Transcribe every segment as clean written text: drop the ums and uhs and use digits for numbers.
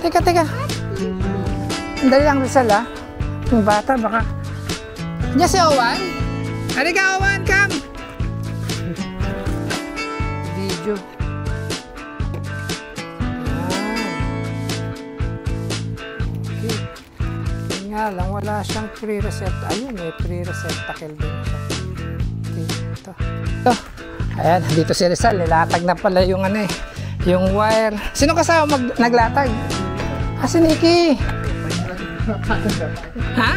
Teka. Dali lang, Rizal, ha? Yung bata, baka... Diyan si Owan? Halika, Owan, come! Video. Okay. Yun nga lang, wala siyang pre-receptacle. Ayun, may pre-receptacle din siya. Okay, ito. Ayan, dito si Rizal. Nilatag na pala yung ano eh. Yung wire. Sino kasama naglatag? Si Nikki. Ha?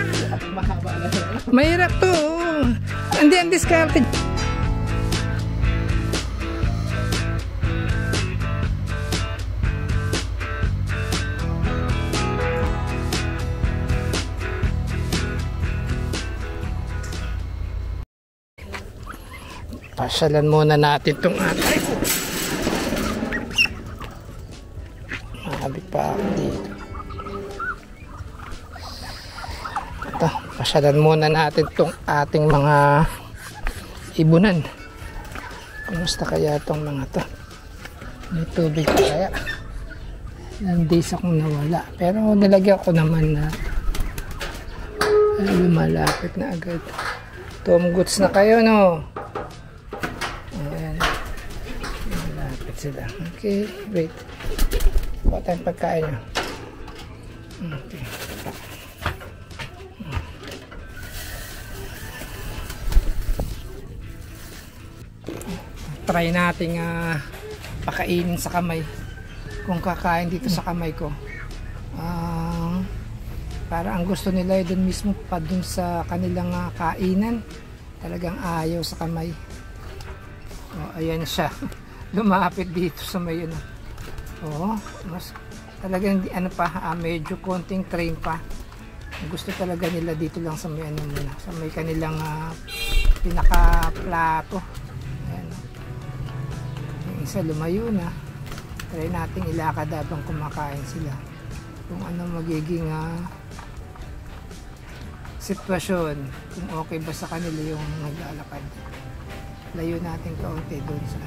Mahirap to. Hindi ang discarded. Pasyalan muna natin itong atay ko. Mahabi pa ako dito. Ito, pasyalan muna natin itong ating mga ibunan. Kumusta kaya itong mga to? May tubig kaya? Ilang days akong nawala. Pero nilagyan ko naman na lumalapit na agad. Tom goods na kayo, no? Sila. Okay, wait. Kuha tayong pagkain nyo. Okay. Try nating pakainin sa kamay. Kung kakain dito sa kamay ko. Para ang gusto nila doon mismo pa doon sa kanilang kainan. Talagang ayaw sa kamay. Ayan siya. Lumapit dito sa may ano. Mas talagang ano pa, medyo konting train pa. Gusto talaga nila dito lang sa may ano muna, sa may kanilang pinaka plato. Ayan. Yung isa lumayo na. Try nating ilakad habang kumakain sila. Kung ano magiging sitwasyon, kung okay ba sa kanila yung naglalakad. Layo natin kaunti doon sa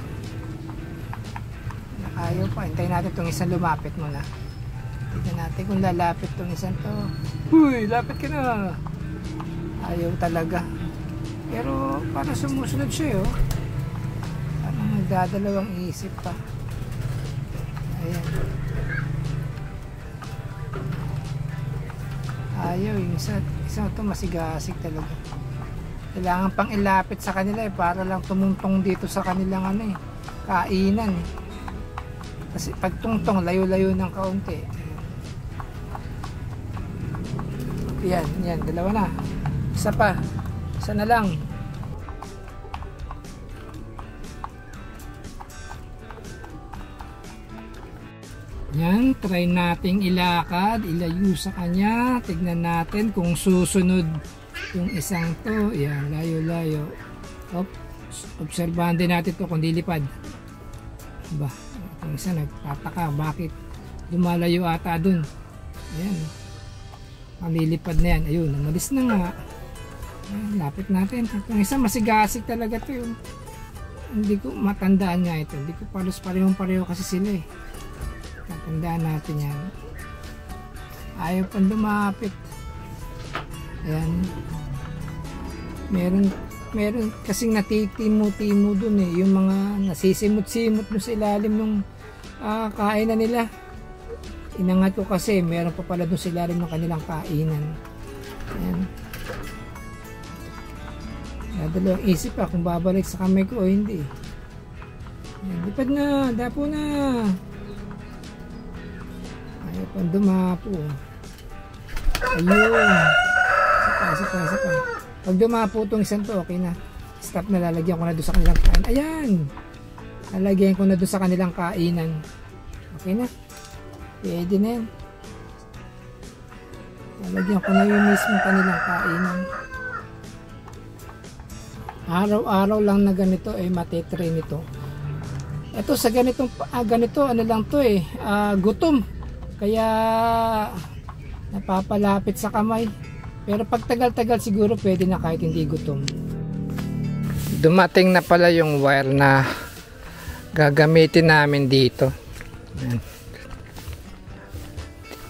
ayaw pa, hintayin natin itong isang lumapit muna. Tignan natin kung lalapit itong isang to. Uy, lapit ka na. Ayaw talaga. Pero parang sumusunod siya, oh. Parang nagdadalawang isip pa. Ayan. Ayaw, yung isang to masigasig talaga. Kailangan pang ilapit sa kanila para lang tumungtong dito sa kanilang kainan. Kasi pag tungtong, layo-layo ng kaunti. Yan, dalawa na. Isa pa. Isa na lang. Yan, try nating ilakad, ilayo sa kanya. Tignan natin kung susunod yung isang to. Yan, layo-layo. Obserbahan din natin to kung dilipad. Diba? Ang isa nagtataka bakit lumalayo ata dun. Ayan, malilipad na yan. Ayun, umalis na nga. Ayan, lapit natin. Ang isa masigasig talaga to yun. Hindi ko matandaan nga ito. Hindi ko parehong-pareho kasi sila eh. Matandaan natin yan. Ayaw pang lumapit. Ayan, meron kasing natitimo-timo dun eh, yung mga nasisimot-simot dun sa ilalim ng kainan nila. Inangat ko kasi meron pa pala dun sa ilalim ng kanilang kainan. Ayan. Dalawang isip pa kung babalik sa kamay ko o hindi. Ayan, lipad na, dapo na. Ayaw pang dumapo. Ayun. Isa pa. Pag dumapo itong isang to, okay na. Stop na, lalagyan ko na doon sa kanilang kain. Ayan! Lalagyan ko na doon sa kanilang kainan. Okay na. Pwede na yan. Lalagyan ko na yung mismo kanilang kainan. Araw-araw lang na ganito matetrain ito. Ito sa ganito ano lang to gutom. Kaya napapalapit sa kamay. Pero pag tagal-tagal siguro pwede na kahit hindi gutom. Dumating na pala yung wire na gagamitin namin dito. Ayan.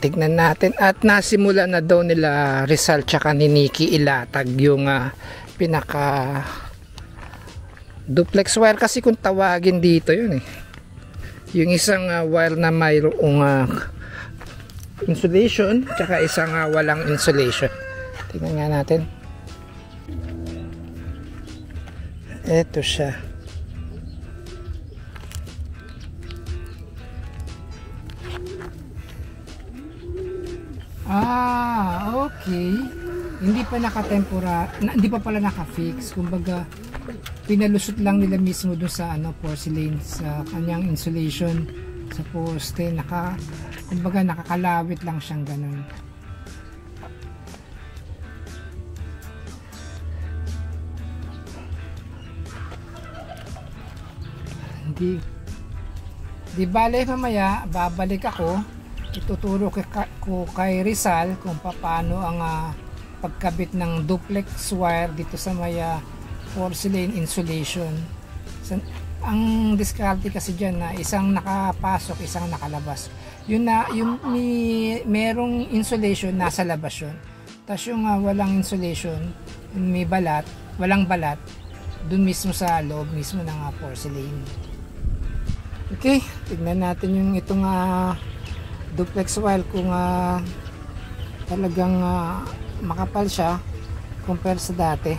tignan natin. At nasimula na daw nila Rizal tsaka ni Nikki ilatag yung pinaka duplex wire, kasi kung tawagin dito yun yung isang wire na mayroong insulation tsaka isang walang insulation. Tignan nga natin. Eto siya. Okay. Hindi pa hindi pa pala naka-fix. Kumbaga, pinalusot lang nila mismo doon sa porcelain, sa kanyang insulation sa poste. Kumbaga, nakakalawit lang siyang ganun. Di bale, mamaya babalik ako, ituturo ko kay Rizal kung paano ang pagkabit ng duplex wire dito sa may porcelain insulation. Ang diskarte kasi dyan na isang nakapasok, isang nakalabas. Yung merong insulation, nasa labas yun. Tapos yung walang insulation, may balat, walang balat, dun mismo sa loob mismo ng porcelain. Okay, tignan natin yung itong duplex wire kung talagang makapal siya compare sa dati.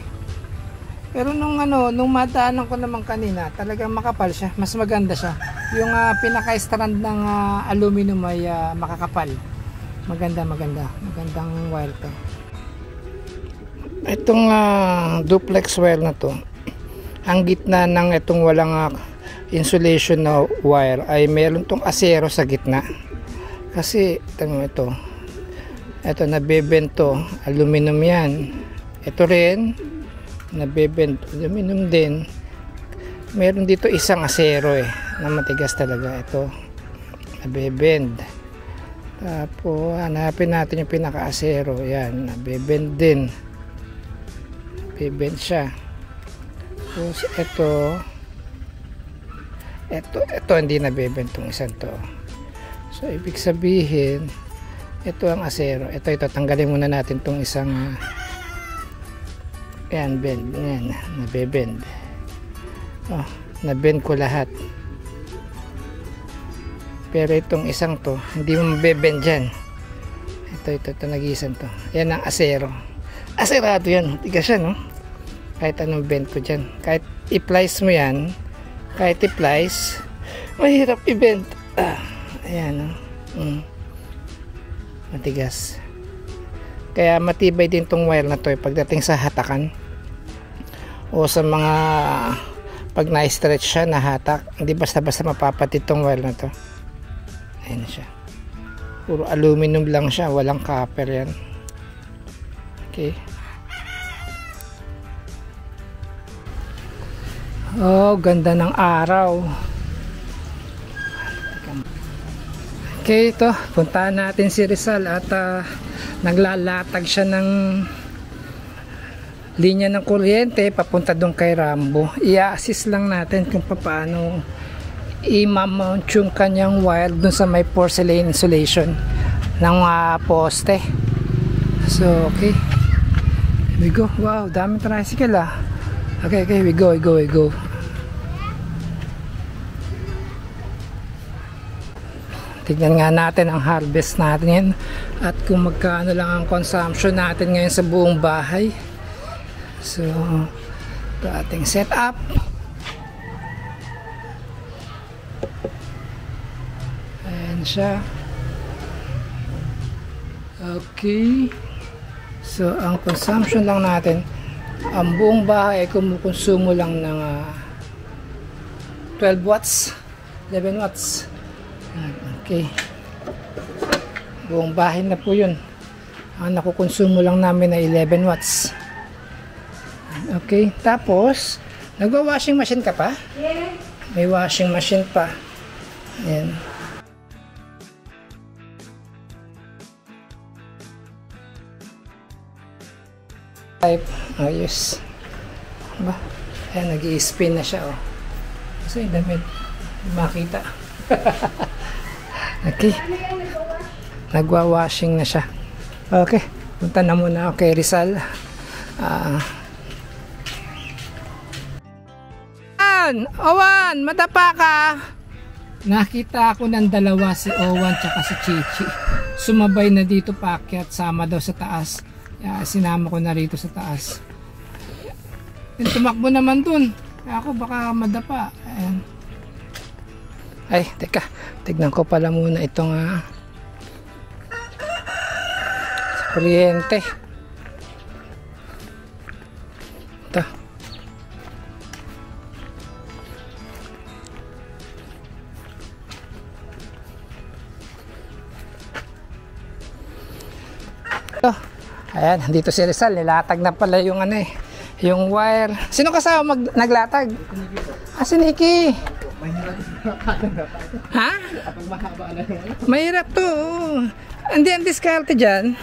Pero nung madaanan ko naman kanina, talagang makapal siya, mas maganda siya. Yung pinaka-strand ng aluminum ay makakapal. Magandang wire to. Itong duplex wire na to, ang gitna ng itong walang insulation na wire ay meron tong asero sa gitna. Kasi ito nabebento, aluminum yan. Ito rin nabebent, aluminum din. Meron dito isang asero na matigas talaga. Ito nabebend. Tapos hanapin natin yung pinaka-asero. Yan, nabebend din. Nabebend siya. Tapos ito hindi nabebend tong isang to. So ibig sabihin, ito ang asero. Ito tanggalin muna natin tong isang yan, bend. Yan, nabebend. Nabend ko lahat. Pero itong isang to, hindi mo mabebend dyan. Ito nag-iisan to. Yan ang asero. Aserado yan. Tigas yan, no? Kahit anong bend ko dyan. Kahit i-plies mo yan, mahirap i-bend. Ayan, no? Matigas. Kaya matibay din tong wire na to pagdating sa hatakan o sa mga pag na-stretch siya na hatak, hindi basta-basta mapapatid tong wire na to. Ayan siya, puro aluminum lang siya, walang copper yan. Okay. Ganda ng araw. Okay, ito, puntahan natin si Rizal at naglalatag siya ng linya ng kuryente papunta doon kay Rambo. I-assist lang natin kung paano i-mount yung kanyang wire doon sa may porcelain insulation ng poste. So, okay. We go. Wow, daming tricycle Okay, we go. Tignan nga natin ang harvest natin yan at kung magkano lang ang consumption natin ngayon sa buong bahay. So, ito ating setup. Ayan siya. Okay. So, ang consumption lang natin, ang buong bahay ay kumukonsumo lang ng 12 watts, 11 watts. Okay. Buong bahay na po yun. Ang nakukonsumo lang namin ay 11 watts. Okay. Tapos, nagwa-washing machine ka pa? Yeah. May washing machine pa. Ayan. Ayos. Ba? Ayan, nag-i-spin na siya. Kasi damit. Makita. Okay. Nagwa-washing na siya. Okay, punta na muna ako kay Rizal. Owan, madapa ka. Nakita ako ng dalawa, si Owan tsaka si Chichi. Sumabay na dito paakyat, sama daw sa taas. Sinama ko na rito sa taas. Tumakbo naman dun. Ako baka madapa. Ayan. Ay, teka. Tignan ko pala muna itong kuryente. Ito. Ayan, dito si Rizal, nilatag na pala yung yung wire. Sino kasama naglatag? Si Nikki. Ha? Mahirap to. Hindi, ang diskarte dyan.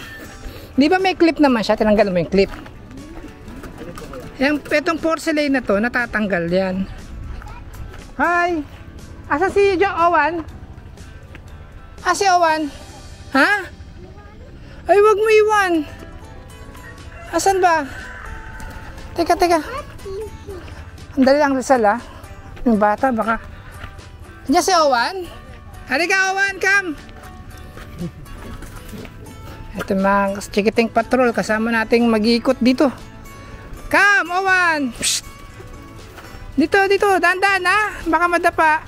Di ba may clip naman siya? Tinanggal mo yung clip. Itong porcelain na to, natatanggal yan. Hi! Asa si Owan? Si Owan? Ha? Ay, wag mo iwan. Asan ba? Teka. Andali lang, Rizal, yung bata baka. Diyan si Owan? Halika, Owan, come. Ito mga chikiting patrol, kasama nating mag-iikot dito. Come, Owan. Psst. Dito, dandan baka madapa.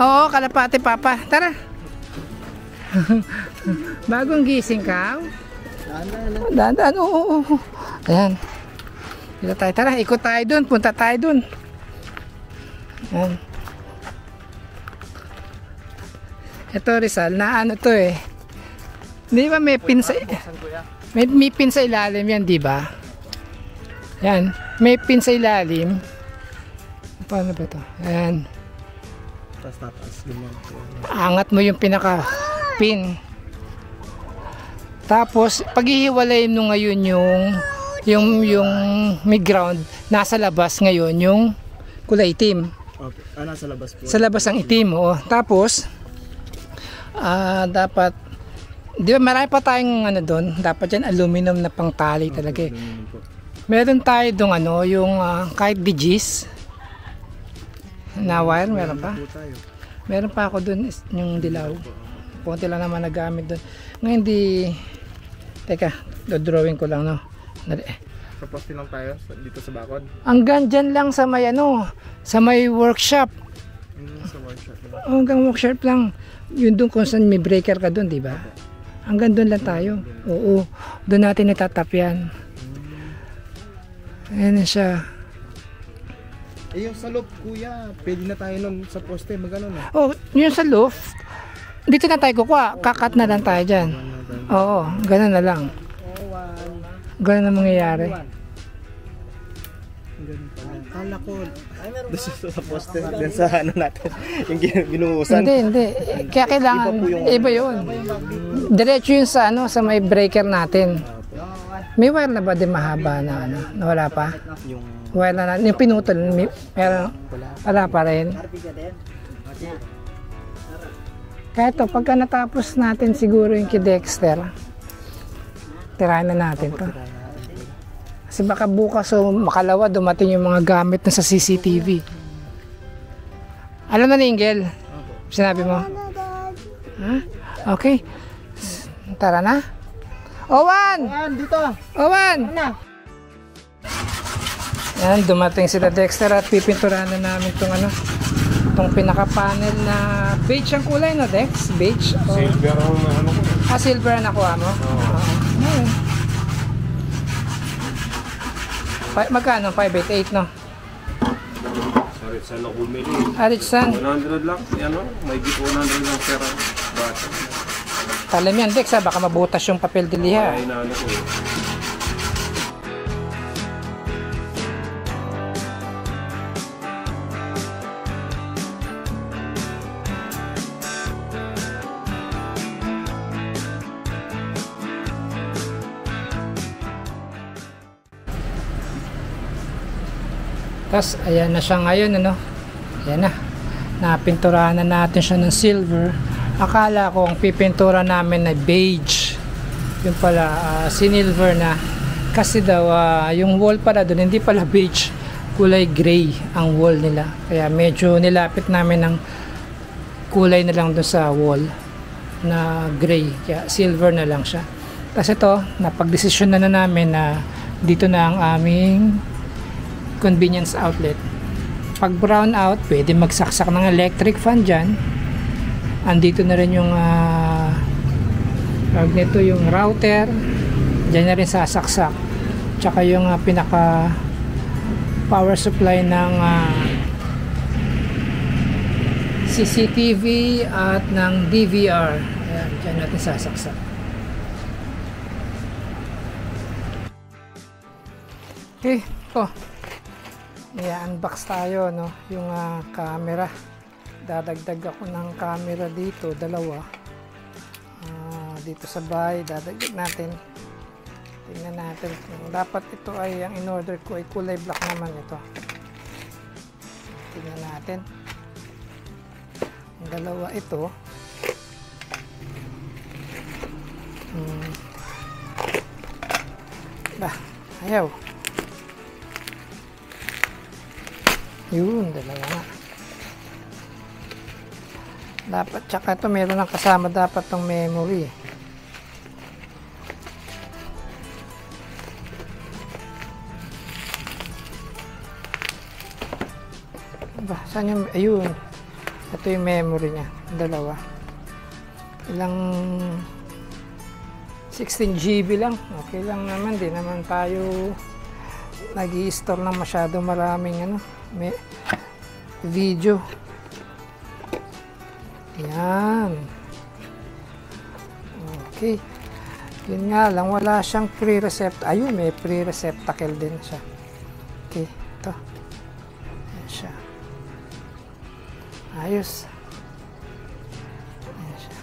Oo, kalapati papa. Tara. Bagong gising ka? Dandan. Oo. Ayan. Dito tayo. Tara, ikot tayo dun. Punta tayo dun. Ayan. Ito Rizal, na ano to Di ba may pin sa... May pin sa ilalim yan, di ba? Yan. May pin sa ilalim. Paano ba to? Ayan. Angat mo yung pinaka pin. Tapos paghihiwalay mo ngayon yung may ground, nasa labas ngayon yung kulay itim. Okay. Nasa labas po. Sa labas ang itim, Tapos dapat, di ba marami pa tayong doon, dapat yan aluminum na pangtali talaga Meron tayo dong yung kahit digis na wire, meron pa. Meron pa ako doon yung dilaw. Punti lang naman nagamit doon. Ngayon teka, drawing ko lang Sa poste lang tayo dito sa bakod. Hanggang dyan lang sa may sa may workshop. Sa workshop. Hanggang workshop lang. Yun doon kung saan may breaker ka doon, di ba? Hanggang doon lang tayo. Oo. Doon natin itatap yan. Ayan na siya. Yung sa loft, kuya, pwede na tayo nun sa poste, magano na? Yung sa loft, dito na tayo kukuha. Kakat na lang tayo dyan. Oo, ganun na lang. Ganun na mangyayari. Kala ko, sa poste, din sa natin, yung ginuusan. Hindi. Kaya kailangan, iba yun. Diretso yun sa sa may breaker natin. May wire na ba din mahaba na nawala pa? Wire na yung pinutol, pero wala pa rin. Kaya ito, pagka natapos natin siguro yung kay Dexter, tirahin na natin to. Kasi baka bukas o makalawa dumating yung mga gamit na sa CCTV. Alam na ni Ingel? Sinabi mo? Ha? Okay. Tara na. Owan! Dito! Owan! Yan, dumating sila Dexter at pipinturahan na namin itong pinaka-panel na beige ang kulay, no Dex? Beige? Silver ang ko. Silver ang nakuha mo? Magkano? 588, no? Sa Rizal ako bumili. Rizal? 100 lang. May 100 lang pera. Bata. Talam yan, Dex, baka mabutas yung papel de liha. Ay, inaano ko Tapos, ayan na siya ngayon, Ayan na. Napinturahan na natin siya ng silver. Akala ko ang pipintura namin na beige. Yung pala, sinilver na. Kasi daw, yung wall pala doon, hindi pala beige. Kulay gray ang wall nila. Kaya medyo nilapit namin ng kulay na lang doon sa wall na gray. Kaya silver na lang siya. Kasi ito, napagdesisyon na namin na dito na ang aming convenience outlet. Pag brown out, pwede magsaksak ng electric fan dyan. Andito na rin yung nito yung router. Dyan na rin sasaksak. Tsaka yung pinaka power supply ng CCTV at ng DVR. Ayan, dyan natin sasaksak. Okay, ito. I-unbox tayo, no? Yung camera. Dadagdag ako ng camera dito, dalawa. Dito sa bahay, dadagdag natin. Tingnan natin. Dapat ito ay, ang in-order ko ay kulay black naman ito. Tingnan natin. Ang dalawa ito. Ayaw. Yun, dalawa na. Dapat, tsaka ito meron ng kasama dapat tong memory. Saan yung, ayun. Ito yung memory niya. Dalawa. Ilang 16 GB lang. Okay lang naman. Di naman tayo nag-i-store ng masyado maraming video. Yan. Okay. Yun nga lang, wala siyang pre-receptacle. Ayun, may pre-receptacle din siya. Okay, ito. Yan siya. Ayos. Yan siya.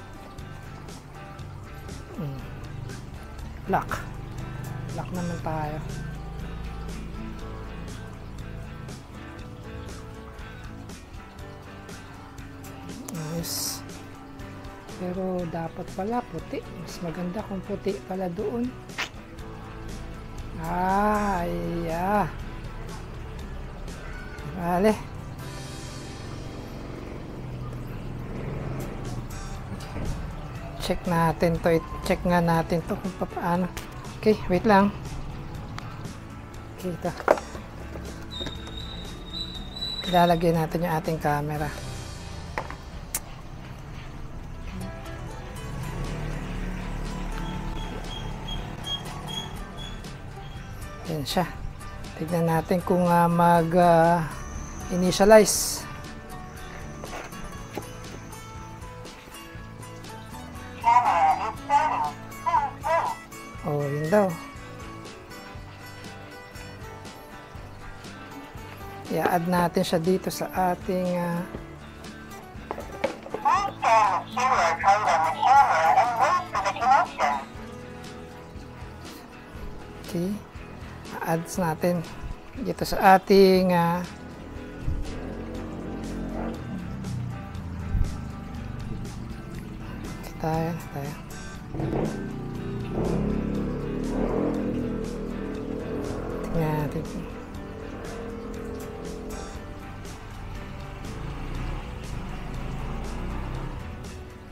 Lock. Lock naman tayo. Ayos. Pero dapat pala puti. Mas maganda kung puti pala doon. Iya. Vale. Check natin to. Check nga natin to kung paano. Okay, wait lang. Okay, ito. Ilalagay natin yung ating camera. Yan siya. Tignan natin kung mag-initialize. Oh, yun daw. I-add natin siya dito sa ating okay. Adds natin dito sa ating tayo. Tingnan natin.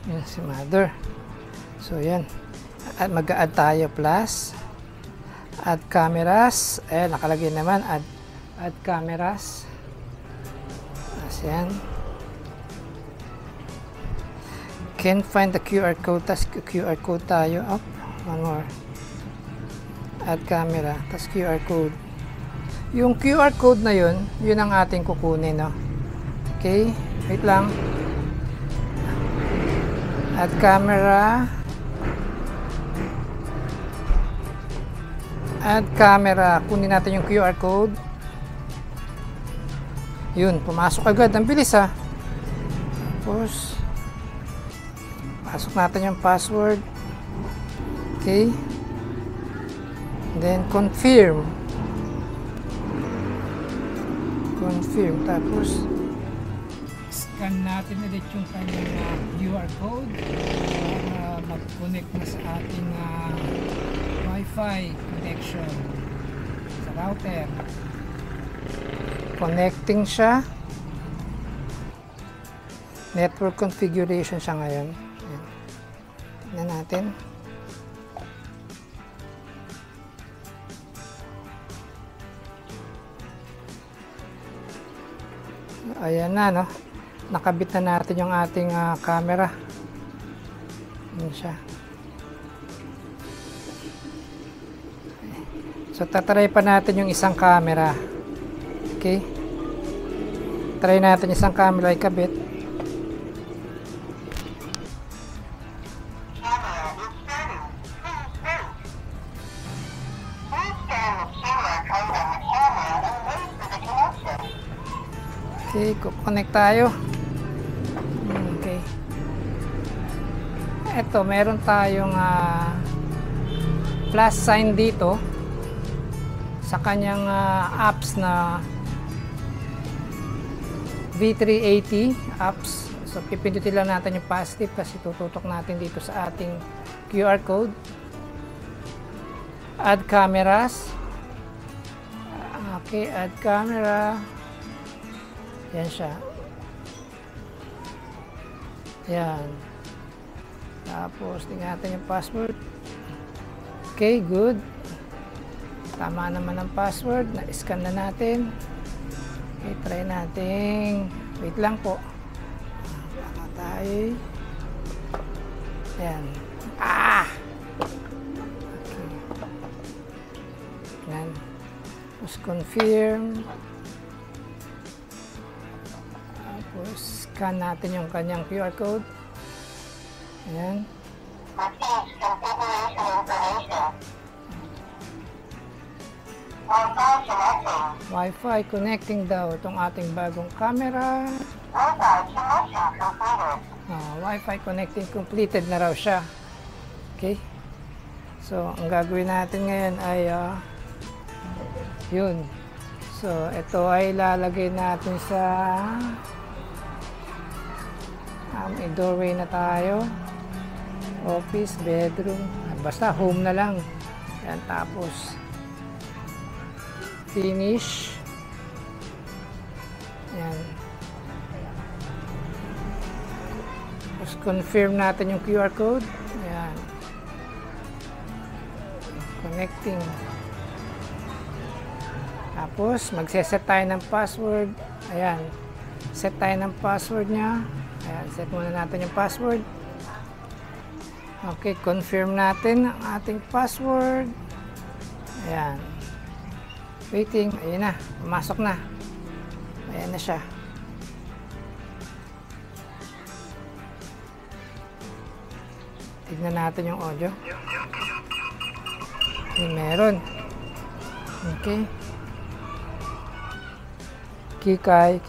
Yan si mother. So yan. At mag-add tayo plus. Add cameras. Nakalagay naman. Add cameras. Yan. Can't find the QR code. Tas QR code tayo. Up. One more. Add camera. Tas QR code. Yung QR code na yun ang ating kukunin, no? Okay. Wait lang. Add camera. Add camera. Kunin natin yung QR code. Yun. Pumasok agad. Ang bilis, ha? Tapos pasok natin yung password. Okay. Then confirm. scan natin ulit yung kanyang QR code para mag-connect na sa ating Wi-Fi connection sa router. Connecting siya. Network configuration siya ngayon. Ayan. Tignan natin. Ayan na, no? Nakabit na natin yung ating camera. Ayan siya. So, tatry pa natin yung isang camera. Okay? Try natin isang camera ikabit. Okay, connect tayo. Okay. Eto, meron tayong plus sign dito sa kanyang apps na V380 apps. So, pipindutin lang natin yung positive kasi tututok natin dito sa ating QR code. Add cameras. Okay, add camera. Yan siya. Yan. Tapos, tingnan natin yung password. Okay, good. Tama naman ang password. Na-scan na natin. Okay, try natin. Wait lang po. Baka tayo. Yan. Ah! Okay. Yan. Tapos, confirm. Tapos, scan natin yung kanyang QR code. Ayan. Wi-Fi connecting daw itong ating bagong camera. Wi-Fi connecting completed na raw siya. Okay. So, ang gagawin natin ngayon ay yun. So, ito ay lalagay natin sa may doorway na tayo. Office, bedroom. Basta home na lang. Yan, tapos finish. Yan. Tapos confirm natin yung QR code. Yan. Connecting. Tapos magse-set tayo ng password. Ayan. Set tayo ng password niya. Ayan, set muna natin yung password. Okay, confirm natin ang ating password. Ayan. Waiting. Ayan na. Pumasok na. Ayan na siya. Tignan natin yung audio. Okay, meron. Okay. Kikay.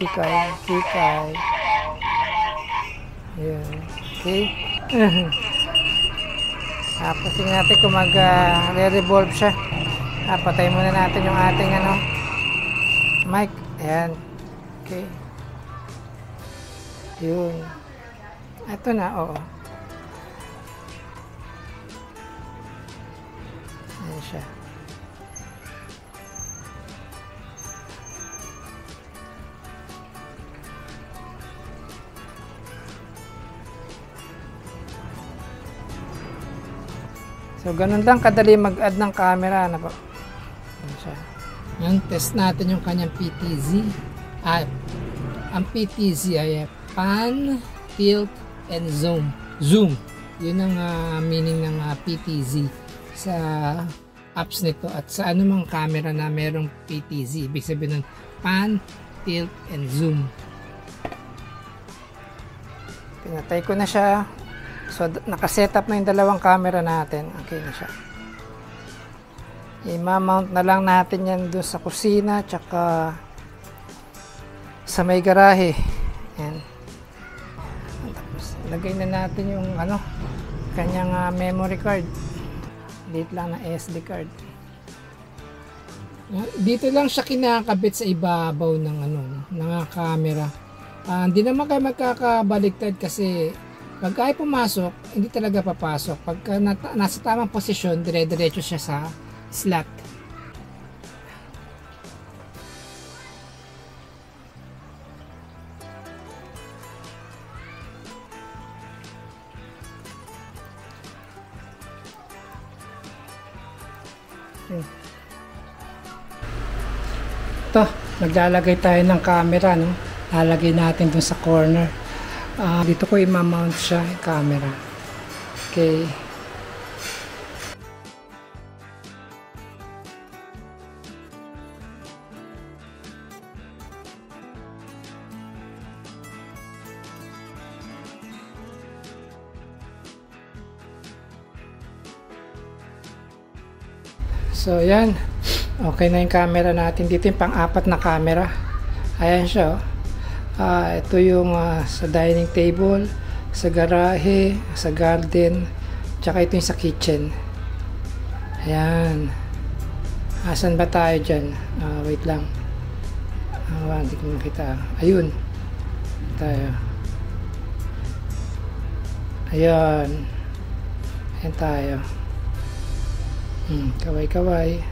Ayan. Okay. Tapos tingnan natin kung mag-re-revolve siya. Patay muna natin yung ating mic. Ayan. Okay. Yun. Ito na, oo. Ayan siya. So, ganun lang kadali mag-add ng camera. Ayan siya. Yan, test natin yung kanyang PTZ. Ang PTZ ay pan, tilt, and zoom. Zoom. Yun ang meaning ng PTZ sa apps nito at sa anumang camera na merong PTZ. Ibig sabihin ng pan, tilt, and zoom. Pinatay ko na siya. So, nakasetup na yung dalawang camera natin. Okay na siya. I-mount na lang natin yan doon sa kusina tsaka sa may garahe. Yan. Tapos, lagay na natin yung kanyang memory card. Dito lang na SD card. Dito lang siya kinakabit sa ibabaw ng ng camera. Hindi naman kayo magkakabaliktad kasi pag ay pumasok, hindi talaga papasok. Pagka nasa tamang posisyon, dire-diretso siya sa slot. Ito, maglalagay tayo ng camera, no? Lalagay natin dun sa corner. Dito ko i-mount siya, yung camera. Okay. So, yan. Okay na yung camera natin. Dito yung pang-apat na camera. Ayan siya. Ito yung sa dining table, sa garahe, sa garden, tsaka ito yung sa kitchen. Ayan. Asan ba tayo dyan? Wait lang. Hindi ko makita. Ayun. Tayo. Ayan. Ayan tayo. Kaway-kaway.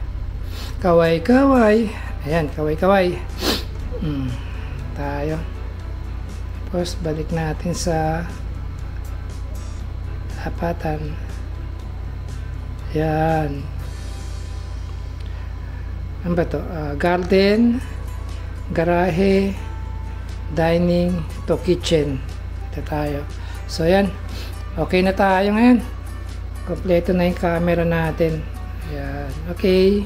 Kaway-kaway. Ayan, kaway-kaway. Tayo. Tapos, balik natin sa apatan. Ayan. Ano ba ito? Garden, garahe, dining, to kitchen. Ito tayo. So, ayan. Okay na tayo ngayon. Kompleto na yung camera natin. Ayan. Okay.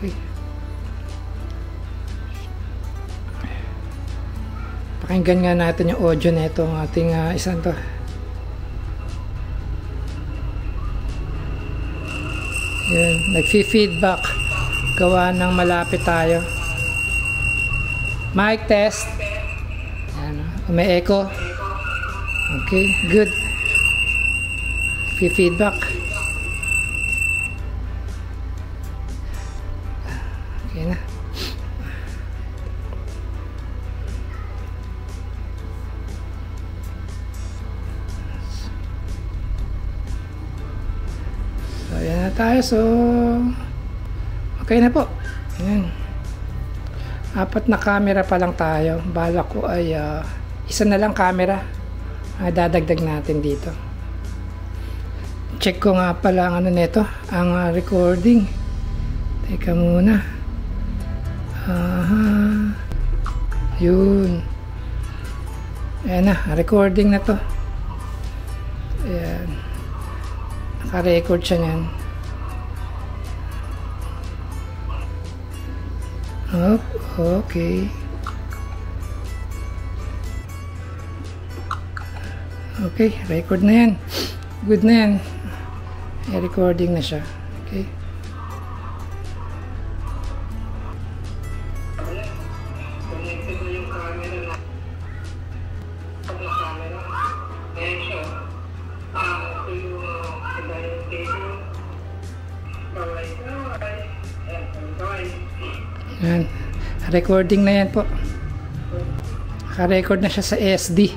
Okay. Pakinggan nga natin yung audio na ito, ating isang to. Yan, nag-feedback. Gawa ng malapit tayo. Mic test. Yan, may echo. Okay, good. Feedback. Okay na. So, ayan na tayo. So, okay na po. Ayan. 4 na camera pa lang tayo. Bala ko ay isa na lang camera. Dadagdag natin dito. Check ko nga pala ang ano nito, ang recording. Teka muna. Yun. Ayan na, recording na to. Ayan. Naka-record siya niyan. Okay. Okay, record na yan. Good na yan. Recording na siya. Okay. Yan. Recording na yan po. Naka-record na siya sa SD.